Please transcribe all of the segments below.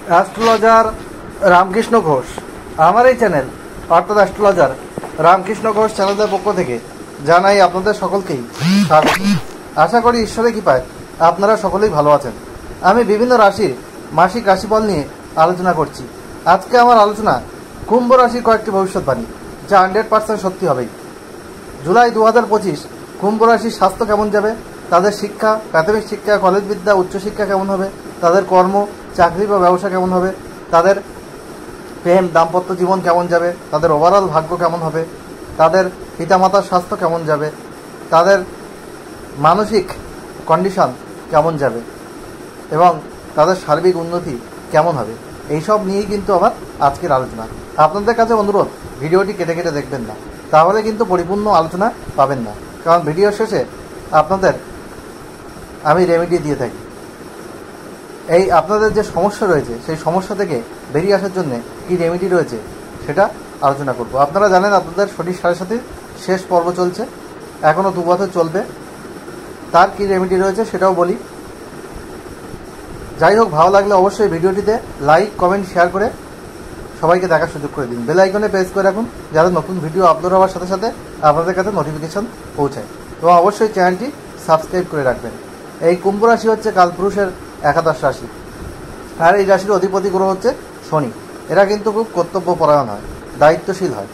Astrologer Ramakrishna Ghosh. আমার এই channel অর্থাৎ অ্যাস্ট্রোলজার রামকৃষ্ণ ঘোষ চ্যানেলের পক্ষ থেকে জানাই আপনাদের সকলকেই স্বাগত। আশা করি ঈশ্বরের কৃপায় আপনারা সকলেই ভালো আছেন। আমি বিভিন্ন রাশির মাসিক রাশিফল নিয়ে আলোচনা করছি। আজকে আমার আলোচনা কুম্ভ রাশির কয়েকটি ভবিষ্যৎবাণী, যা 100% সত্যি হবেই। জুলাই 2025 কুম্ভ রাশির স্বাস্থ্য কেমন যাবে, তাদের শিক্ষা, প্রাথমিক শিক্ষা, কলেজ বিদ্যা, উচ্চশিক্ষা কেমন হবে, তাদের কর্ম, চাকরি বা ব্যবসা কেমন হবে, তাদের প্রেম দাম্পত্য জীবন কেমন যাবে, তাদের ওভারঅল ভাগ্য কেমন হবে, তাদের পিতামাতার স্বাস্থ্য কেমন যাবে, তাদের মানসিক কন্ডিশন কেমন যাবে এবং তাদের সার্বিক উন্নতি কেমন হবে, এইসব নিয়েই কিন্তু আমার আজকের আলোচনা। আপনাদের কাছে অনুরোধ, ভিডিওটি কেটে কেটে দেখবেন না, তাহলে কিন্তু পরিপূর্ণ আলোচনা পাবেন না। কারণ ভিডিওর শেষে আপনাদের আমি রেমেডি দিয়ে থাকি। এই আপনাদের যে সমস্যা রয়েছে সেই সমস্যা থেকে বেরিয়ে আসার জন্য কী রেমেডি রয়েছে সেটা আলোচনা করব। আপনারা জানেন আপনাদের শনির 7.5 শেষ পর্ব চলছে, এখনও 2 বছর চলবে। তার কী রেমেডি রয়েছে সেটাও বলি। যাই হোক, ভালো লাগলে অবশ্যই ভিডিওটিতে লাইক, কমেন্ট, শেয়ার করে সবাইকে দেখার সুযোগ করে দিন। বেল আইকনে প্রেস করে রাখুন, যাতে নতুন ভিডিও আপলোড হওয়ার সাথে সাথে আপনাদের কাছে নোটিফিকেশন পৌঁছায়, এবং অবশ্যই চ্যানেলটি সাবস্ক্রাইব করে রাখবেন। এই কুম্ভ রাশি হচ্ছে কালপুরুষের একাদশ রাশি, আর এই রাশির অধিপতি গ্রহ হচ্ছে শনি। এরা কিন্তু খুব কর্তব্যপরায়ণ হয়, দায়িত্বশীল হয়।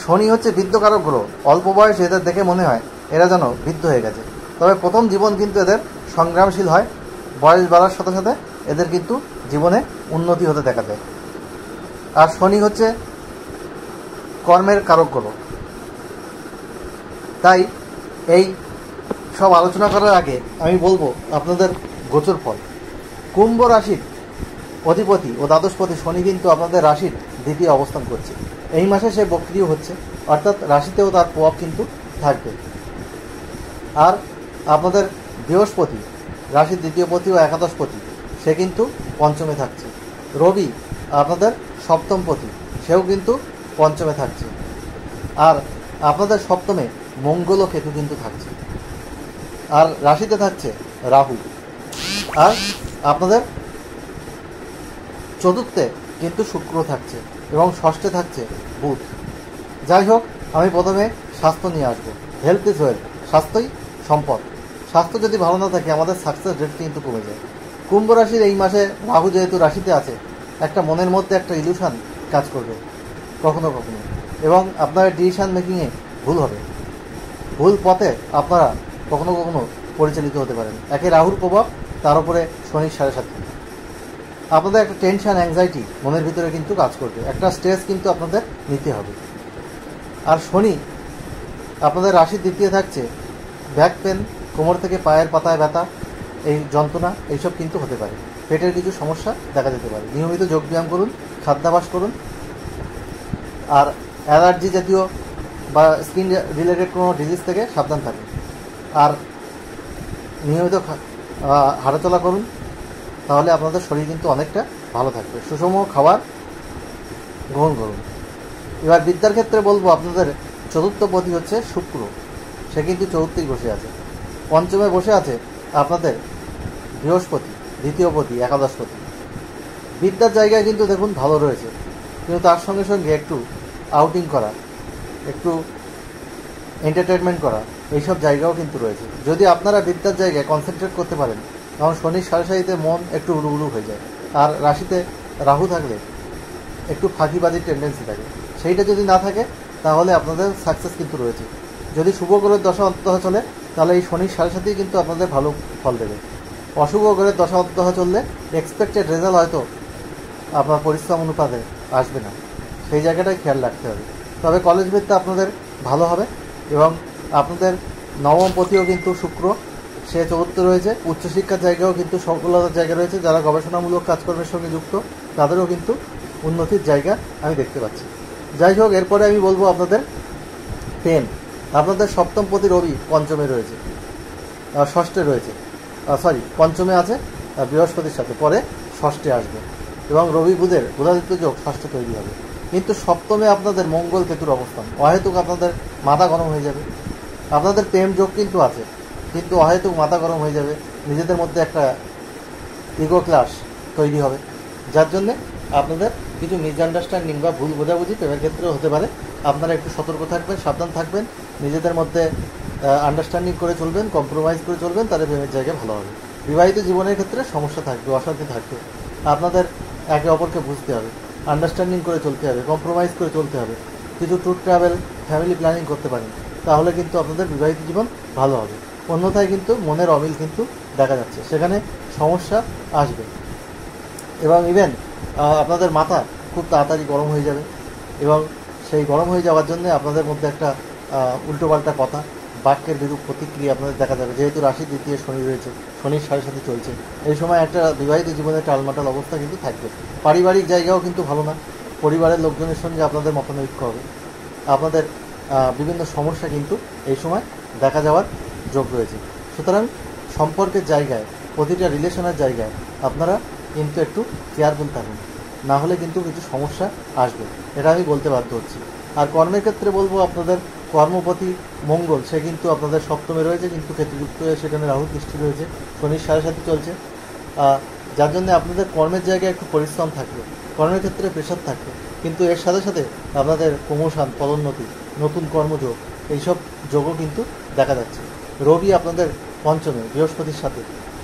শনি হচ্ছে বৃদ্ধকারক গ্রহ। অল্প বয়সে এদের দেখে মনে হয় এরা যেন বৃদ্ধ হয়ে গেছে, তবে প্রথম জীবন কিন্তু এদের সংগ্রামশীল হয়। বয়স বাড়ার সাথে সাথে এদের কিন্তু জীবনে উন্নতি হতে দেখা যায়। আর শনি হচ্ছে কর্মের কারক গ্রহ। তাই এই সব আলোচনা করার আগে আমি বলবো আপনাদের গোচর ফল। কুম্ভ রাশির অধিপতি ও দ্বাদশপতি শনি কিন্তু আপনাদের রাশির দ্বিতীয় অবস্থান করছে। এই মাসে সে বক্রিয় হচ্ছে, অর্থাৎ রাশিতেও তার প্রভাব কিন্তু থাকবে। আর আপনাদের বৃহস্পতি, রাশির দ্বিতীয়পতি ও একাদশপতি, সে কিন্তু পঞ্চমে থাকছে। রবি আপনাদের সপ্তমপতি, সেও কিন্তু পঞ্চমে থাকছে। আর আপনাদের সপ্তমে মঙ্গল ও কেতু কিন্তু থাকছে। আর রাশিতে থাকছে রাহু। আর আপনাদের চতুর্থে কিন্তু শুক্র থাকছে এবং ষষ্ঠে থাকছে বুধ। যাই হোক, আমি প্রথমে স্বাস্থ্য নিয়ে আসবো। হেলথ ইজ ওয়েলথ, স্বাস্থ্যই সম্পদ। স্বাস্থ্য যদি ভালো না থাকে আমাদের সাকসেস রেট কিন্তু কমে যায়। কুম্ভ রাশির এই মাসে রাহু যেহেতু রাশিতে আছে, একটা মনের মধ্যে একটা ইলুশন কাজ করবে কখনো কখনো, এবং আপনার ডিসিশন মেকিংয়ে ভুল হবে। ভুল পথে আপনারা কখনো কখনো পরিচালিত হতে পারেন। একে রাহুর প্রভাব, তার উপরে শনির 7.5। আপনাদের একটা টেনশন, অ্যাংজাইটি মনের ভিতরে কিন্তু কাজ করবে, একটা স্ট্রেস কিন্তু আপনাদের নিতে হবে। আর শনি আপনাদের রাশির দ্বিতীয় থাকছে। ব্যাক পেন, কোমর থেকে পায়ের পাতায় ব্যথা, এই যন্ত্রণা, এইসব কিন্তু হতে পারে। পেটের কিছু সমস্যা দেখা যেতে পারে। নিয়মিত যোগব্যায়াম করুন, খাদ্যাভ্যাস করুন, আর অ্যালার্জি জাতীয় বা স্কিন রিলেটেড কোনো ডিজিজ থেকে সাবধান থাকুন। আর নিয়মিত হাঁটাচলা করুন, তাহলে আপনাদের শরীর কিন্তু অনেকটা ভালো থাকবে। সুষম খাবার গ্রহণ করুন। এবার বিদ্যার ক্ষেত্রে বলবো, আপনাদের চতুর্থপতি হচ্ছে শুক্র, সে কিন্তু চতুর্থেই বসে আছে। পঞ্চমে বসে আছে আপনাদের বৃহস্পতি, দ্বিতীয়পতি, একাদশপতি। বিদ্যার জায়গায় কিন্তু দেখুন ভালো রয়েছে, কিন্তু তার সঙ্গে সঙ্গে একটু আউটিং করা, একটু এন্টারটেনমেন্ট করা, এইসব জায়গাও কিন্তু রয়েছে। যদি আপনারা বিদ্যার জায়গায় কনসেন্ট্রেট করতে পারেন, কারণ শনির 7.5-তে মন একটু উড়ু উড়ু হয়ে যায়। আর রাশিতে রাহু থাকলে একটু ফাঁকিবাজির টেন্ডেন্সি থাকে, সেইটা যদি না থাকে তাহলে আপনাদের সাকসেস কিন্তু রয়েছে। যদি শুভ গ্রহের দশা অন্তঃ চলে, তাহলে এই শনির 7.5-ই কিন্তু আপনাদের ভালো ফল দেবে। অশুভ গ্রহের দশা অন্তঃ চললে এক্সপেক্টেড রেজাল্ট হয়তো আপনার পরিশ্রম অনুপাতে আসবে না, সেই জায়গাটাই খেয়াল রাখতে হবে। তবে কলেজ বিদ্যা আপনাদের ভালো হবে, এবং আপনাদের নবমপতিও কিন্তু শুক্র, সে চতুর্থ রয়েছে। উচ্চশিক্ষার জায়গাও কিন্তু সফলতার জায়গা রয়েছে। যারা গবেষণামূলক কাজকর্মের সঙ্গে যুক্ত, তাদেরও কিন্তু উন্নতির জায়গা আমি দেখতে পাচ্ছি। যাই হোক, এরপরে আমি বলবো আপনাদের প্রেম। আপনাদের সপ্তমপতি রবি পঞ্চমে রয়েছে, ষষ্ঠে রয়েছে, পঞ্চমে আছে বৃহস্পতির সাথে, পরে ষষ্ঠে আসবে, এবং রবি বুধের বুধাদিত্য যোগ ষষ্ঠে তৈরি হবে। কিন্তু সপ্তমে আপনাদের মঙ্গল কেতুর অবস্থান, অহেতুক আপনাদের মাথা গরম হয়ে যাবে। আপনাদের প্রেম যোগ কিন্তু আছে, কিন্তু অহেতুক মাথা গরম হয়ে যাবে, নিজেদের মধ্যে একটা ইগো ক্লাশ তৈরি হবে। যার জন্যে আপনাদের কিছু মিসআন্ডারস্ট্যান্ডিং বা ভুল বোঝাবুঝি প্রেমের ক্ষেত্রেও হতে পারে। আপনারা একটু সতর্ক থাকবেন, সাবধান থাকবেন, নিজেদের মধ্যে আন্ডারস্ট্যান্ডিং করে চলবেন, কম্প্রোমাইজ করে চলবেন, তাহলে প্রেমের জায়গায় ভালো হবে। বিবাহিত জীবনের ক্ষেত্রে সমস্যা থাকবে, অশান্তি থাকবে, আপনাদের একে অপরকে বুঝতে হবে, আন্ডারস্ট্যান্ডিং করে চলতে হবে, কম্প্রোমাইজ করে চলতে হবে। কিছু ট্যুর ট্রাভেল ফ্যামিলি প্ল্যানিং করতে পারেন, তাহলে কিন্তু আপনাদের বিবাহিত জীবন ভালো হবে। অন্যথায় কিন্তু মনের অমিল কিন্তু দেখা যাচ্ছে, সেখানে সমস্যা আসবে। এবং ইভেন আপনাদের মাথা খুব তাড়াতাড়ি গরম হয়ে যাবে, এবং সেই গরম হয়ে যাওয়ার জন্য আপনাদের মধ্যে একটা উল্টোপাল্টা কথা, বাক্যের বিরূপ প্রতিক্রিয়া আপনাদের দেখা যাবে। যেহেতু রাশির দ্বিতীয় শনি রয়েছে, শনির সাড়ে সাথে চলছে, এই সময় একটা বিবাহিত জীবনের টালমাটাল অবস্থা কিন্তু থাকবে। পারিবারিক জায়গাও কিন্তু ভালো না, পরিবারের লোকজনের সঙ্গে আপনাদের মতানৈক্য হবে, আপনাদের বিভিন্ন সমস্যা কিন্তু এই সময় দেখা যাওয়ার যোগ রয়েছে। সুতরাং সম্পর্কের জায়গায়, প্রতিটা রিলেশনের জায়গায় আপনারা কিন্তু একটু কেয়ারফুল থাকুন, না হলে কিন্তু কিছু সমস্যা আসবে, এটা আমি বলতে বাধ্য হচ্ছি। আর কর্মের ক্ষেত্রে বলবো, আপনাদের কর্মপতি মঙ্গল সে কিন্তু আপনাদের সপ্তমে রয়েছে, কিন্তু ক্ষেত্রযুক্ত হয়ে সেখানে রাহু দৃষ্টি রয়েছে, শনির সাড়ে সাথে চলছে, যার জন্য আপনাদের কর্মের জায়গায় একটু পরিশ্রম থাকবে, কর্মের ক্ষেত্রে প্রেশার থাকবে, কিন্তু এর সাথে সাথে আপনাদের প্রমোশন, পদোন্নতি, নতুন কর্মযোগ, এইসব যোগও কিন্তু দেখা যাচ্ছে। রবি আপনাদের পঞ্চমে বৃহস্পতির সাথে,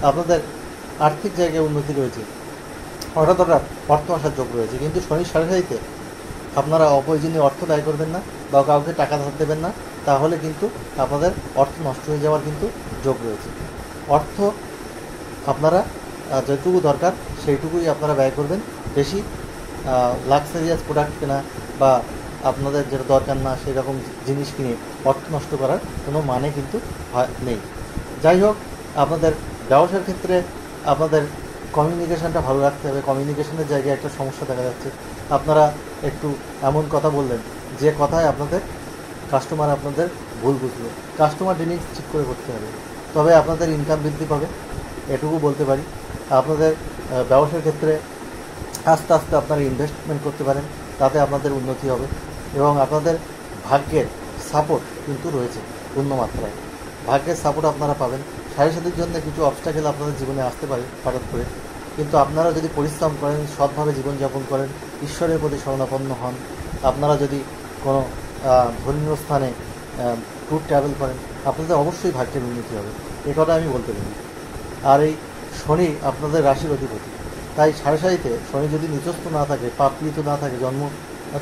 আপনাদের আর্থিক জায়গায় উন্নতি রয়েছে, হঠাৎ হঠাৎ অর্থ আসার যোগ রয়েছে। কিন্তু শনির সাড়ে সাথে আপনারা অপ্রয়োজনীয় অর্থ ব্যয় করবেন না, বা কাউকে টাকা ধার দেবেন না, তাহলে কিন্তু আপনাদের অর্থ নষ্ট হয়ে যাওয়ার কিন্তু যোগ রয়েছে। অর্থ আপনারা যেটুকু দরকার সেইটুকুই আপনারা ব্যয় করবেন, বেশি লাক্সারিয়াস প্রোডাক্ট কেনা বা আপনাদের যেটা দরকার না সেই রকম জিনিস কিনে অর্থ নষ্ট করার কোনো মানে কিন্তু নেই। যাই হোক, আপনাদের ব্যবসার ক্ষেত্রে আপনাদের কমিউনিকেশনটা ভালো রাখতে হবে। কমিউনিকেশনের জায়গায় একটা সমস্যা দেখা যাচ্ছে, আপনারা একটু এমন কথা বললেন যে কথায় আপনাদের কাস্টমার আপনাদের ভুল বুঝলো। কাস্টমার ডিলিংস ঠিক করে করতে হবে, তবে আপনাদের ইনকাম বৃদ্ধি পাবে, এটুকু বলতে পারি। আপনাদের ব্যবসার ক্ষেত্রে আস্তে আস্তে আপনারা ইনভেস্টমেন্ট করতে পারেন, তাতে আপনাদের উন্নতি হবে, এবং আপনাদের ভাগ্যের সাপোর্ট কিন্তু রয়েছে পূর্ণমাত্রায়, ভাগ্যের সাপোর্ট আপনারা পাবেন। সাড়ে সাথের জন্য কিছু অবস্ট্যাকেল আপনাদের জীবনে আসতে পারে হঠাৎ করে, কিন্তু আপনারা যদি পরিশ্রম করেন, সৎভাবে জীবনযাপন করেন, ঈশ্বরের প্রতি শরণাপন্ন হন, আপনারা যদি কোনো ধর্মীয় স্থানে ট্যুর ট্রাভেল করেন, আপনাদের অবশ্যই ভাগ্যের উন্নতি হবে, এ কথা আমি বলতে পারি। আর এই শনি আপনাদের রাশির অধিপতি, তাই সাড়ে সারিতে শনি যদি নিচস্থ না থাকে, পাপলিত না থাকে জন্ম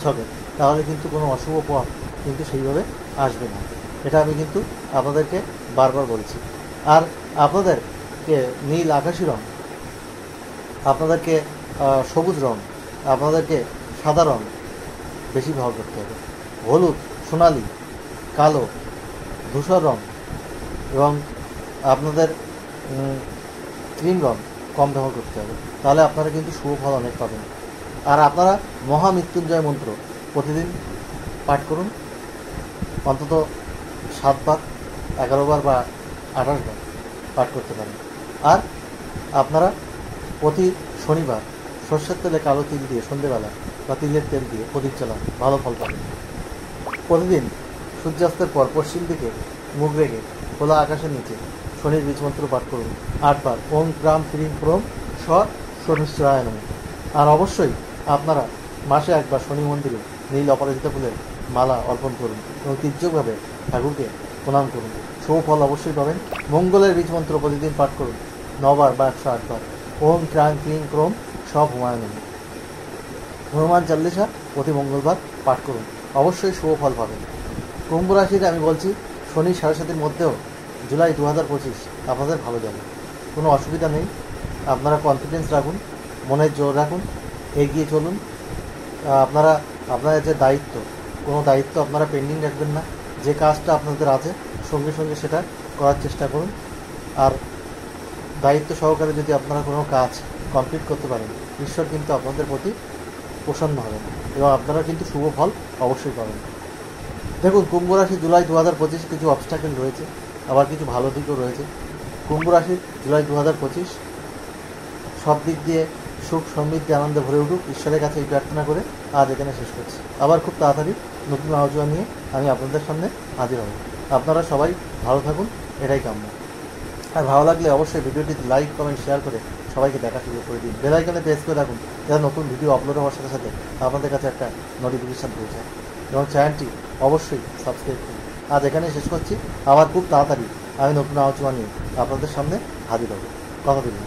ছকে, তাহলে কিন্তু কোনো অশুভ প্রভাব কিন্তু সেইভাবে আসবে না, এটা আমি কিন্তু আপনাদেরকে বারবার বলছি। আর আপনাদেরকে নীল আকাশি রং, আপনাদেরকে সবুজ রং, আপনাদেরকে সাদা রং বেশি ব্যবহার করতে হবে, হলুদ, সোনালি, কালো, ধূসর রং এবং আপনাদের ক্রিম রং কম ব্যবহার করতে হবে, তাহলে আপনারা কিন্তু শুভ ফল অনেক পাবেন। আর আপনারা মহামৃত্যুঞ্জয় মন্ত্র প্রতিদিন পাঠ করুন, অন্তত 7 বার, 11 বার বা 28 বার পাঠ করতে পারেন। আর আপনারা প্রতি শনিবার সর্ষের তেলে কালো তিল দিয়ে সন্ধেবেলা বা তিলের তেল দিয়ে প্রদীপ চালান, ভালো ফল পাবেন। প্রতিদিন সূর্যাস্তের পর পশ্চিম দিকে মুখ রেখে খোলা আকাশের নিচে শনির বীজ মন্ত্র পাঠ করুন 8 বার, ওম ক্রাম ক্রিম ক্রোম স শনিশ্চরায় নমঃ। আর অবশ্যই আপনারা মাসে একবার শনি মন্দিরে নীল অপরাজিতা ফুলের মালা অর্পণ করুন এবং তীর্যকভাবে ঠাকুরকে প্রণাম করুন, শুভ ফল অবশ্যই পাবেন। মঙ্গলের বীজ মন্ত্র প্রতিদিন পাঠ করুন 9 বার বা 108 বার, ওম ক্রাম ক্রিম ক্রোম সব হুমায়ুন। হনুমান চাল্লিশা প্রতি মঙ্গলবার পাঠ করুন, অবশ্যই শুভ ফল পাবেন। কুম্ভ রাশিতে আমি বলছি, শনি 7.5-এর মধ্যেও জুলাই 2025 আপনাদের ভালো যাবে, কোনো অসুবিধা নেই। আপনারা কনফিডেন্স রাখুন, মনের জোর রাখুন, এগিয়ে চলুন। আপনাদের যে দায়িত্ব, কোনো দায়িত্ব আপনারা পেন্ডিং রাখবেন না, যে কাজটা আপনাদের আছে সঙ্গে সঙ্গে সেটা করার চেষ্টা করুন। আর দায়িত্ব সহকারে যদি আপনারা কোনো কাজ কমপ্লিট করতে পারেন, ঈশ্বর কিন্তু আপনাদের প্রতি প্রসন্ন হবেন এবং আপনারা কিন্তু শুভ ফল অবশ্যই পাবেন। দেখুন, কুম্ভ রাশি জুলাই 2025 কিছু অবস্ট্যাকেল রয়েছে, আবার কিছু ভালো দিকও রয়েছে। কুম্ভ রাশির জুলাই 2025 সব দিক দিয়ে সুখ সমৃদ্ধি আনন্দে ভরে উঠুক, ঈশ্বরের কাছে এই প্রার্থনা করে আজ এখানে শেষ করছি। আবার খুব তাড়াতাড়ি নতুন আলোচনা নিয়ে আমি আপনাদের সামনে হাজির হব। আপনারা সবাই ভালো থাকুন, এটাই কাম্য। আর ভালো লাগলে অবশ্যই ভিডিওটি লাইক, কমেন্ট, শেয়ার করে সবাইকে দেখা সুযোগ করে দিন। বেল আইকনে প্রেস করে রাখুন যাতে নতুন ভিডিও আপলোড হওয়ার সাথে সাথে আপনাদের কাছে একটা নোটিফিকেশান পৌঁছায়, এবং চ্যানেলটি অবশ্যই সাবস্ক্রাইব করুন। আজ এখানেই শেষ করছি। আবার খুব তাড়াতাড়ি আমি নতুন আলোচনা নিয়ে আপনাদের সামনে হাজির হব। কথা দিলাম।